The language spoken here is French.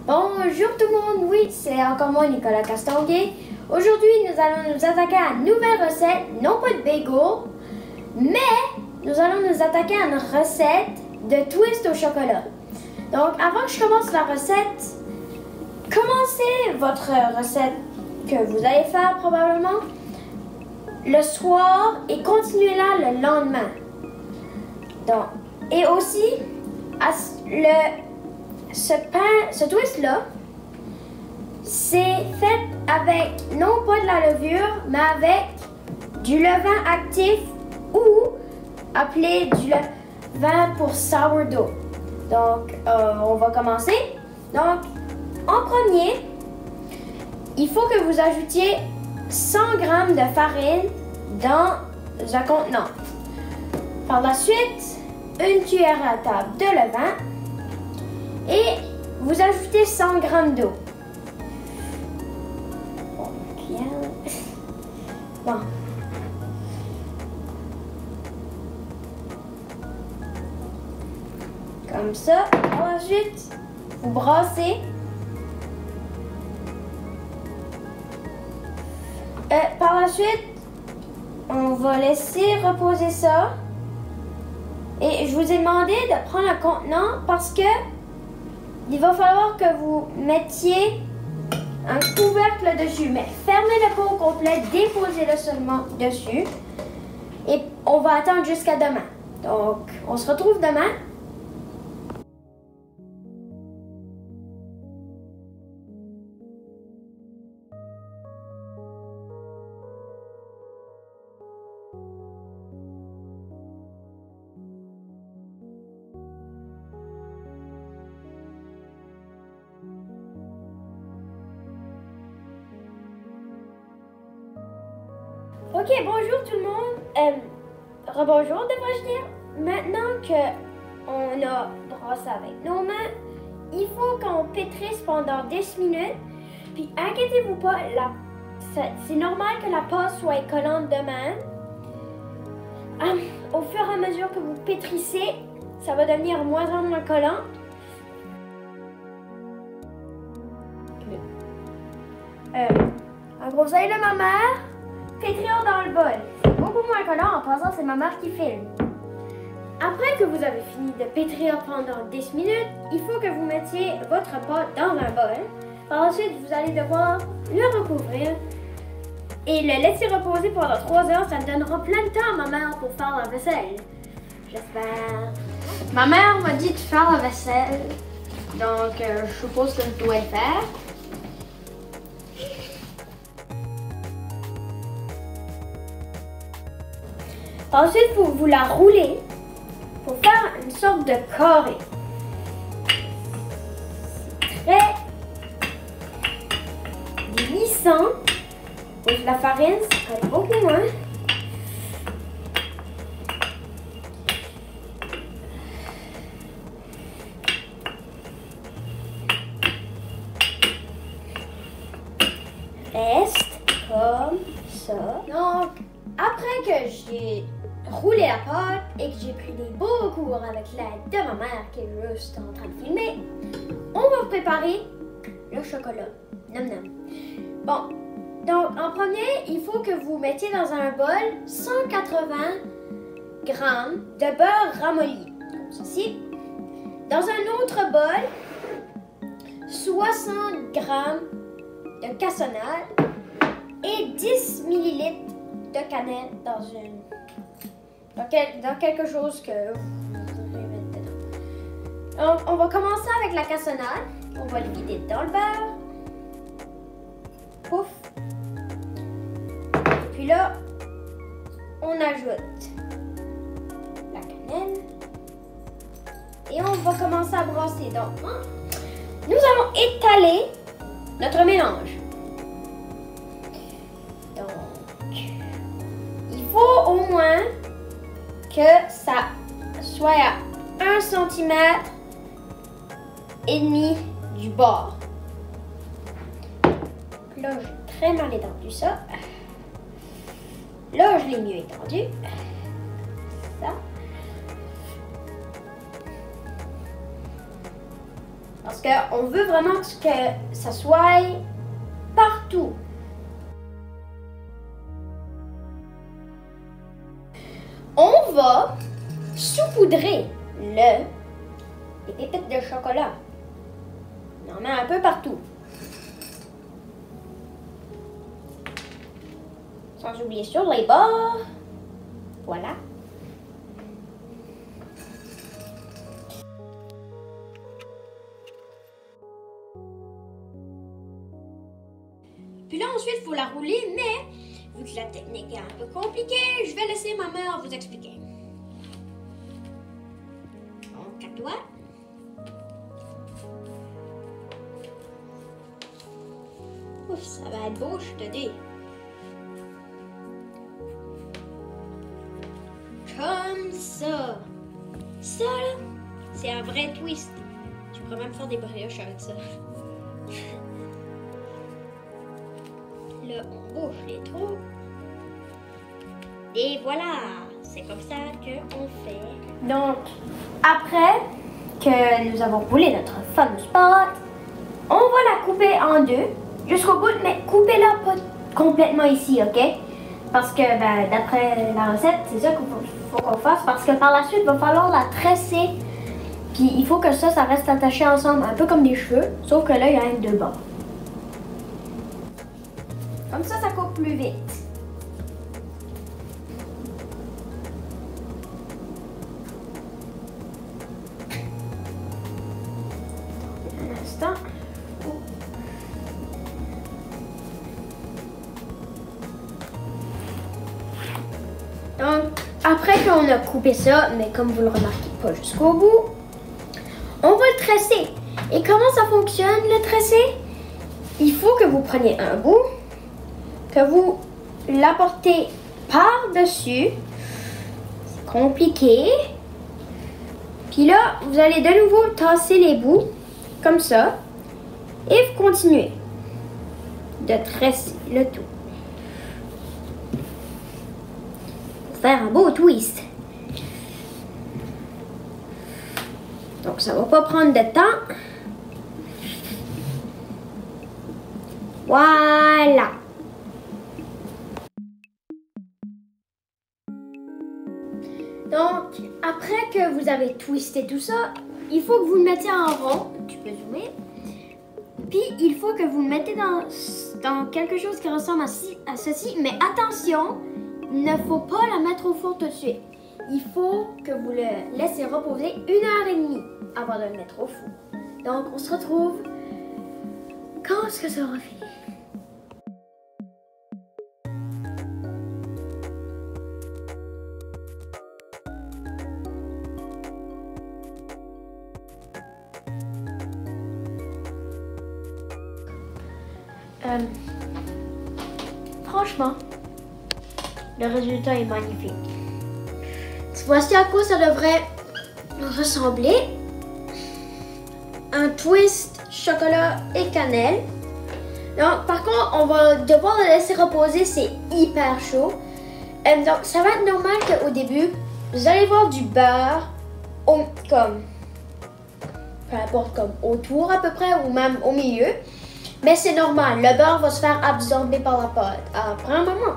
Bonjour tout le monde, oui, c'est encore moi Nicolas Castonguay. Aujourd'hui, nous allons nous attaquer à une nouvelle recette, non pas de bagel, mais nous allons nous attaquer à une recette de twist au chocolat. Donc, avant que je commence la recette, commencez votre recette que vous allez faire probablement le soir et continuez-la le lendemain. Donc, et aussi, ce twist-là, c'est fait avec non pas de la levure, mais avec du levain actif ou appelé du levain pour sourdough. Donc, on va commencer. Donc, en premier, il faut que vous ajoutiez 100 g de farine dans un contenant. Par la suite, une cuillère à table de levain et vous ajoutez 100 g d'eau. Bon. Comme ça. Ensuite, vous brassez. Par la suite, on va laisser reposer ça. Et je vous ai demandé de prendre un contenant parce que il va falloir que vous mettiez un couvercle dessus. Mais fermez le pot au complet, déposez-le seulement dessus. Et on va attendre jusqu'à demain. Donc, on se retrouve demain. Ok, bonjour tout le monde. Rebonjour, devrais-je dire. Maintenant qu'on a brassé avec nos mains, il faut qu'on pétrisse pendant 10 minutes. Puis inquiétez-vous pas, c'est normal que la pâte soit collante de même. Au fur et à mesure que vous pétrissez, ça va devenir moins en moins collante. En gros, vous allez de ma mère. Pétrir dans le bol. C'est beaucoup moins collant. En passant, c'est ma mère qui filme. Après que vous avez fini de pétrir pendant 10 minutes, il faut que vous mettiez votre pâte dans un bol. Par la suite, vous allez devoir le recouvrir et le laisser reposer pendant 3 heures. Ça me donnera plein de temps à ma mère pour faire la vaisselle. J'espère. Ma mère m'a dit de faire la vaisselle. Donc, je suppose que je dois le faire. Ensuite, vous la roulez pour faire une sorte de carré. C'est très glissant. Avec la farine, ça colle beaucoup moins. Reste comme ça. Donc, après que j'ai roulé la pâte et que j'ai pris des beaux cours avec l'aide de ma mère qui est juste en train de filmer, on va préparer le chocolat. Nom nom. Bon, donc en premier, il faut que vous mettiez dans un bol 180 g de beurre ramolli, comme ceci. Dans un autre bol, 60 g de cassonade et 10 ml de cannelle dans quelque chose que vous pouvez mettre dedans. Donc, on va commencer avec la cassonade. On va le vider dans le beurre. Pouf. Et puis là, on ajoute la cannelle. Et on va commencer à brasser. Donc, nous allons étaler notre mélange. Il faut au moins que ça soit à 1 cm et demi du bord. Là, j'ai très mal étendu ça. Là, je l'ai mieux étendu. Ça. Parce qu'on veut vraiment que ça soit partout. On va saupoudrer les pépites de chocolat. On en met un peu partout. Sans oublier sur les bords. Voilà. Puis là, ensuite, il faut la rouler, mais vu que la technique est un peu compliquée, je vais laisser ma mère vous expliquer. Donc, à toi. Ouf, ça va être beau, je te dis. Comme ça. Ça, là, c'est un vrai twist. Tu pourrais même faire des brioches avec ça. Là, on bouche les trous. Et voilà, c'est comme ça qu'on fait. Donc, après que nous avons roulé notre fameuse pâte, on va la couper en deux jusqu'au bout, mais coupez-la pas complètement ici, ok? Parce que, ben, d'après la recette, c'est ça qu'il faut qu'on fasse, parce que par la suite, il va falloir la tresser. Puis il faut que ça reste attaché ensemble, un peu comme des cheveux, sauf que là, il y a un deux bords. Comme ça coupe plus vite. Un instant. Donc, après qu'on a coupé ça, mais comme vous le remarquez pas jusqu'au bout, on va le tresser. Et comment ça fonctionne, le tresser? Il faut que vous preniez un bout, que vous l'apportez par-dessus. C'est compliqué. Puis là, vous allez de nouveau tasser les bouts, comme ça. Et vous continuez de tresser le tout. Pour faire un beau twist. Donc, ça va pas prendre de temps. Voilà. Donc, après que vous avez twisté tout ça, il faut que vous le mettiez en rond. Tu peux zoomer. Puis, il faut que vous le mettez dans quelque chose qui ressemble à ceci. Mais attention, il ne faut pas la mettre au four tout de suite. Il faut que vous le laissez reposer 1h30 avant de le mettre au four. Donc, on se retrouve quand est-ce que ça aura fini. Franchement, le résultat est magnifique. Voici à quoi ça devrait ressembler. Un twist chocolat et cannelle. Donc, par contre, on va devoir le laisser reposer, c'est hyper chaud. Donc, ça va être normal qu'au début, vous allez voir du beurre, comme, peu importe, comme autour à peu près, ou même au milieu. Mais c'est normal, le beurre va se faire absorber par la pâte après un moment.